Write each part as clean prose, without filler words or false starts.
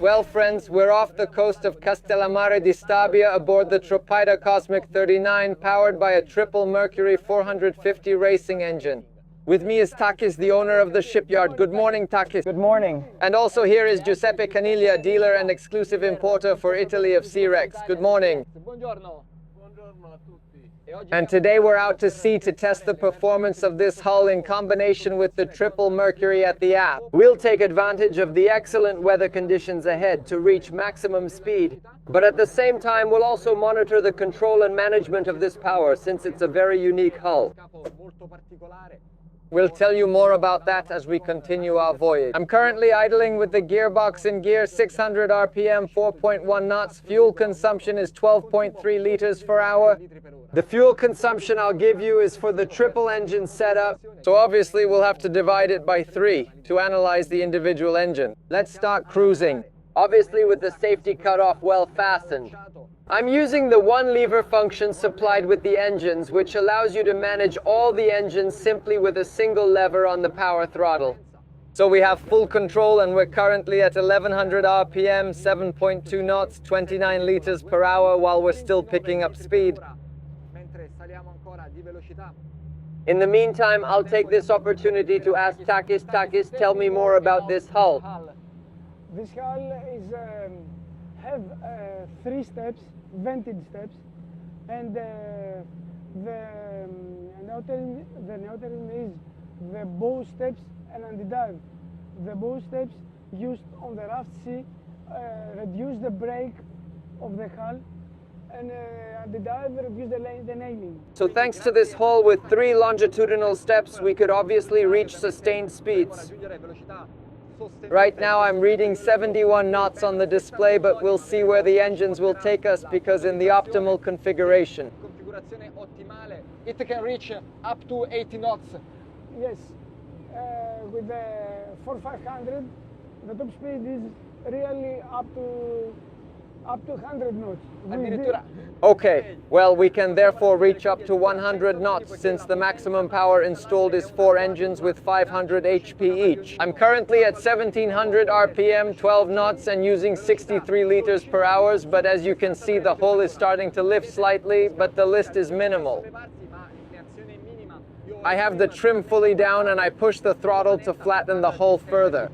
Well friends, we're off the coast of Castellammare di Stabia aboard the Tropida Cosmic 39 powered by a triple Mercury 450 racing engine. With me is Takis, the owner of the shipyard. Good morning, Takis. Good morning. And also here is Giuseppe Caniglia, dealer and exclusive importer for Italy of SeaRex. Good morning. Buongiorno. Buongiorno a tutti. And today we're out to sea to test the performance of this hull in combination with the triple Mercury at the aft. We'll take advantage of the excellent weather conditions ahead to reach maximum speed. But at the same time, we'll also monitor the control and management of this power since it's a very unique hull. We'll tell you more about that as we continue our voyage. I'm currently idling with the gearbox in gear, 600 RPM, 4.1 knots. Fuel consumption is 12.3 liters per hour. The fuel consumption I'll give you is for the triple engine setup, so obviously we'll have to divide it by 3 to analyze the individual engine. Let's start cruising. Obviously with the safety cutoff well fastened. I'm using the one lever function supplied with the engines, which allows you to manage all the engines simply with a single lever on the power throttle. So we have full control and we're currently at 1100 RPM, 7.2 knots, 29 liters per hour while we're still picking up speed. In the meantime, I'll take this opportunity to ask Takis. Takis, tell me more about this hull. This hull is have 3 steps, vented steps, and the neutering is the bow steps and anti-dive. The bow steps used on the rough sea reduce the break of the hull, and anti-dive reduce the nailing. So thanks to this hull with 3 longitudinal steps, we could obviously reach sustained speeds. Right now I'm reading 71 knots on the display, but we'll see where the engines will take us because in the optimal configuration. It can reach up to 80 knots. Yes, with the 4500, the top speed is really up to 100 knots. Okay, well we can therefore reach up to 100 knots since the maximum power installed is 4 engines with 500 HP each. I'm currently at 1700 RPM, 12 knots and using 63 liters per hour, but as you can see the hull is starting to lift slightly, but the lift is minimal. I have the trim fully down and I push the throttle to flatten the hull further.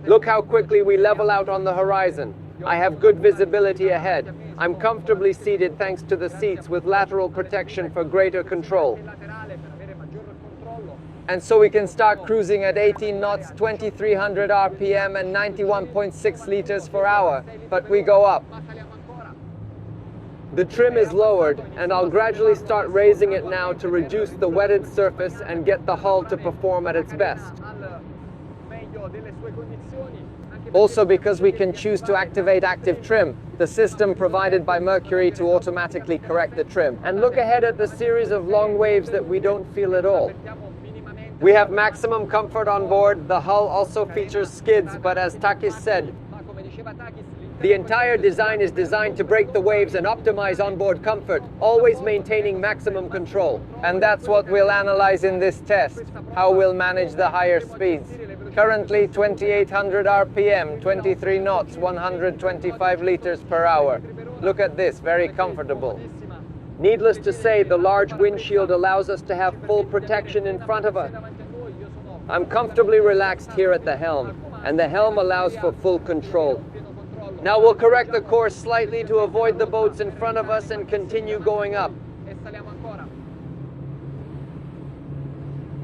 Look how quickly we level out on the horizon. I have good visibility ahead. I'm comfortably seated thanks to the seats with lateral protection for greater control. And so we can start cruising at 18 knots, 2300 RPM and 91.6 liters per hour, but we go up. The trim is lowered and I'll gradually start raising it now to reduce the wetted surface and get the hull to perform at its best. Also because we can choose to activate active trim, the system provided by Mercury to automatically correct the trim. And look ahead at the series of long waves that we don't feel at all. We have maximum comfort on board. The hull also features skids, but as Takis said, the entire design is designed to break the waves and optimize onboard comfort, always maintaining maximum control. And that's what we'll analyze in this test, how we'll manage the higher speeds. Currently 2800 RPM, 23 knots, 125 liters per hour. Look at this, very comfortable. Needless to say, the large windshield allows us to have full protection in front of us. I'm comfortably relaxed here at the helm, and the helm allows for full control. Now we'll correct the course slightly to avoid the boats in front of us and continue going up.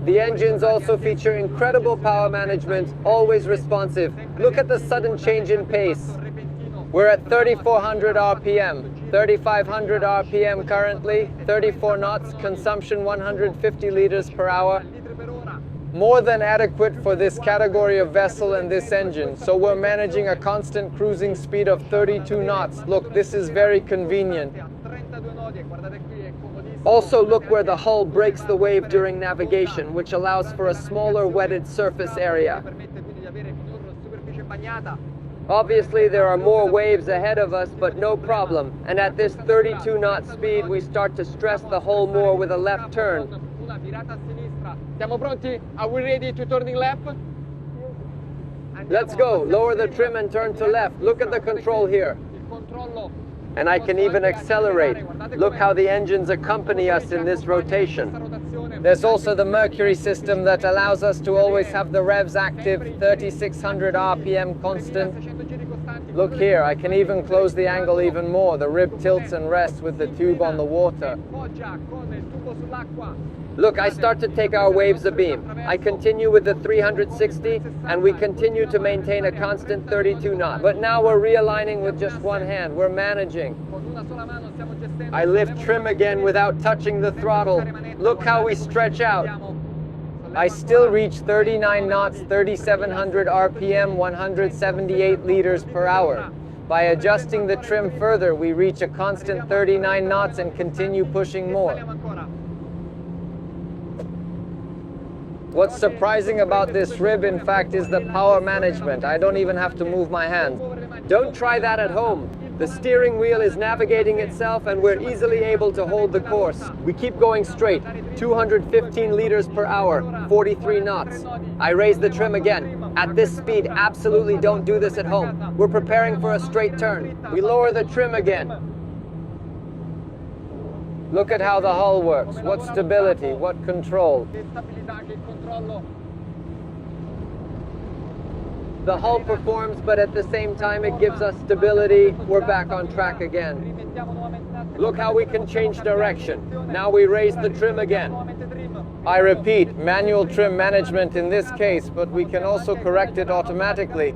The engines also feature incredible power management, always responsive. Look at the sudden change in pace. We're at 3400 RPM, 3500 RPM currently, 34 knots, consumption 150 liters per hour. More than adequate for this category of vessel and this engine, so we're managing a constant cruising speed of 32 knots. Look, this is very convenient. Also look where the hull breaks the wave during navigation, which allows for a smaller wetted surface area. Obviously there are more waves ahead of us, but no problem. And at this 32 knot speed we start to stress the hull more with a left turn. Siamo pronti? Are we ready to turning left? Let's go. Lower the trim and turn to left. Look at the control here. And I can even accelerate. Look how the engines accompany us in this rotation. There's also the Mercury system that allows us to always have the revs active, 3600 RPM constant. Look here, I can even close the angle even more. The rib tilts and rests with the tube on the water. Look, I start to take our waves abeam. I continue with the 360 and we continue to maintain a constant 32 knots. But now we're realigning with just one hand. We're managing. I lift trim again without touching the throttle. Look how we stretch out. I still reach 39 knots, 3700 RPM, 178 liters per hour. By adjusting the trim further, we reach a constant 39 knots and continue pushing more. What's surprising about this rib, in fact, is the power management. I don't even have to move my hand. Don't try that at home. The steering wheel is navigating itself and we're easily able to hold the course. We keep going straight, 215 liters per hour, 43 knots. I raise the trim again. At this speed, absolutely don't do this at home. We're preparing for a straight turn. We lower the trim again. Look at how the hull works. What stability, what control. The hull performs, but at the same time it gives us stability. We're back on track again. Look how we can change direction. Now we raise the trim again. I repeat, manual trim management in this case, but we can also correct it automatically.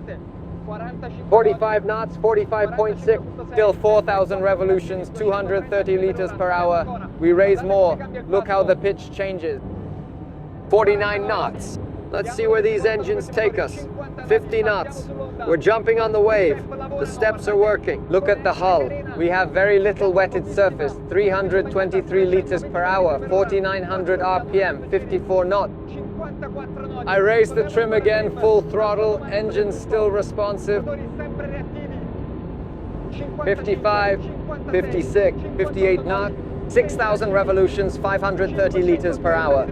45 knots, 45.6, still 4,000 revolutions, 230 liters per hour. We raise more. Look how the pitch changes. 49 knots. Let's see where these engines take us. 50 knots. We're jumping on the wave. The steps are working. Look at the hull. We have very little wetted surface. 323 liters per hour, 4,900 RPM, 54 knots. I raise the trim again, full throttle, engines still responsive. 55, 56, 58 knots, 6,000 revolutions, 530 liters per hour.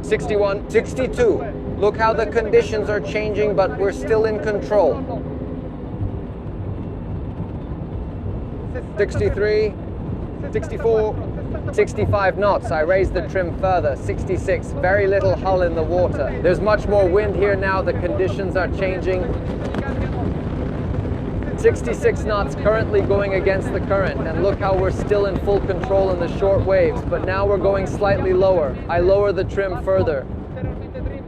61, 62. Look how the conditions are changing, but we're still in control. 63, 64, 65 knots. I raised the trim further. 66, very little hull in the water. There's much more wind here now, the conditions are changing. 66 knots, currently going against the current, and look how we're still in full control in the short waves, but now we're going slightly lower. I lower the trim further.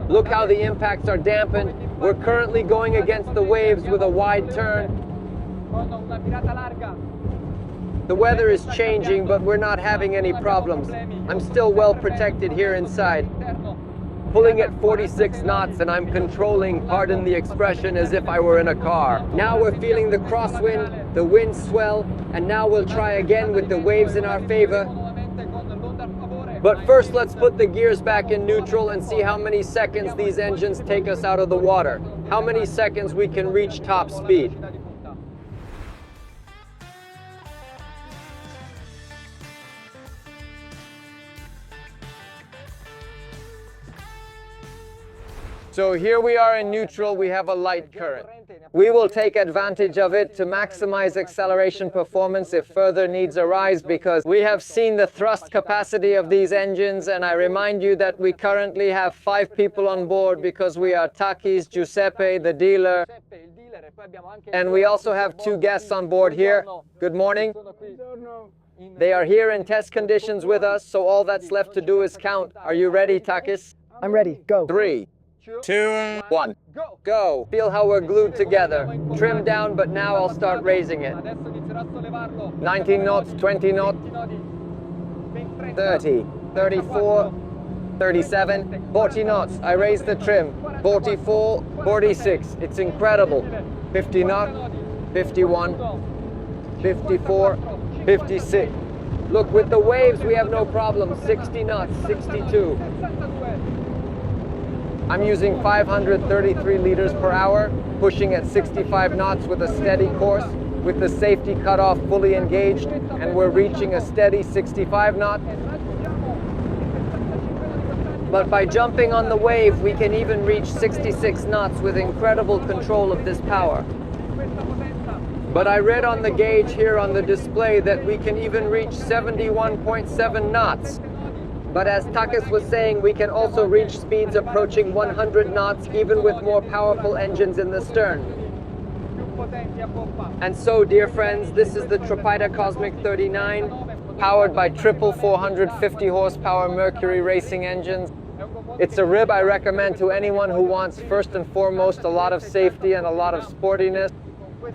Look how the impacts are dampened. We're currently going against the waves with a wide turn. The weather is changing, but we're not having any problems. I'm still well protected here inside. Pulling at 46 knots and I'm controlling, pardon the expression, as if I were in a car. Now we're feeling the crosswind, the wind swell, and now we'll try again with the waves in our favor. But first let's put the gears back in neutral and see how many seconds these engines take us out of the water. How many seconds we can reach top speed. So here we are in neutral, we have a light current. We will take advantage of it to maximize acceleration performance if further needs arise, because we have seen the thrust capacity of these engines, and I remind you that we currently have 5 people on board because we are Takis, Giuseppe, the dealer, and we also have 2 guests on board here. Good morning. They are here in test conditions with us, so all that's left to do is count. Are you ready, Takis? I'm ready, go. 3, 2, 1, go! Feel how we're glued together. Trim down, but now I'll start raising it. 19 knots, 20 knots, 30, 34, 37, 40 knots. I raise the trim. 44, 46. It's incredible. 50 knots, 51, 54, 56. Look, with the waves, we have no problem. 60 knots, 62. I'm using 533 liters per hour, pushing at 65 knots with a steady course, with the safety cutoff fully engaged, and we're reaching a steady 65 knots. But by jumping on the wave, we can even reach 66 knots with incredible control of this power. But I read on the gauge here on the display that we can even reach 71.7 knots. But as Takis was saying, we can also reach speeds approaching 100 knots, even with more powerful engines in the stern. And so, dear friends, this is the Tropida Cosmic 39, powered by triple 450 horsepower Mercury racing engines. It's a rib I recommend to anyone who wants, first and foremost, a lot of safety and a lot of sportiness.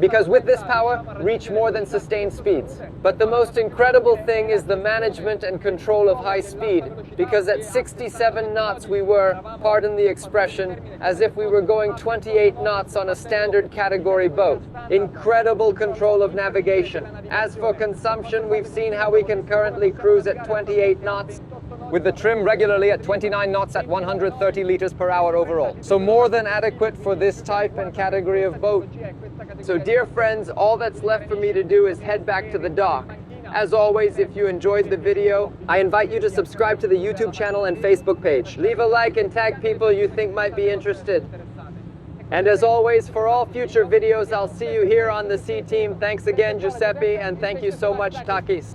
Because with this power, reach more than sustained speeds. But the most incredible thing is the management and control of high speed, because at 67 knots we were, pardon the expression, as if we were going 28 knots on a standard category boat. Incredible control of navigation. As for consumption, we've seen how we can currently cruise at 28 knots, with the trim regularly at 29 knots at 130 liters per hour overall. So more than adequate for this type and category of boat. So dear friends, all that's left for me to do is head back to the dock. As always, if you enjoyed the video, I invite you to subscribe to the YouTube channel and Facebook page. Leave a like and tag people you think might be interested. And as always, for all future videos, I'll see you here on the Sea Team. Thanks again, Giuseppe, and thank you so much, Takis.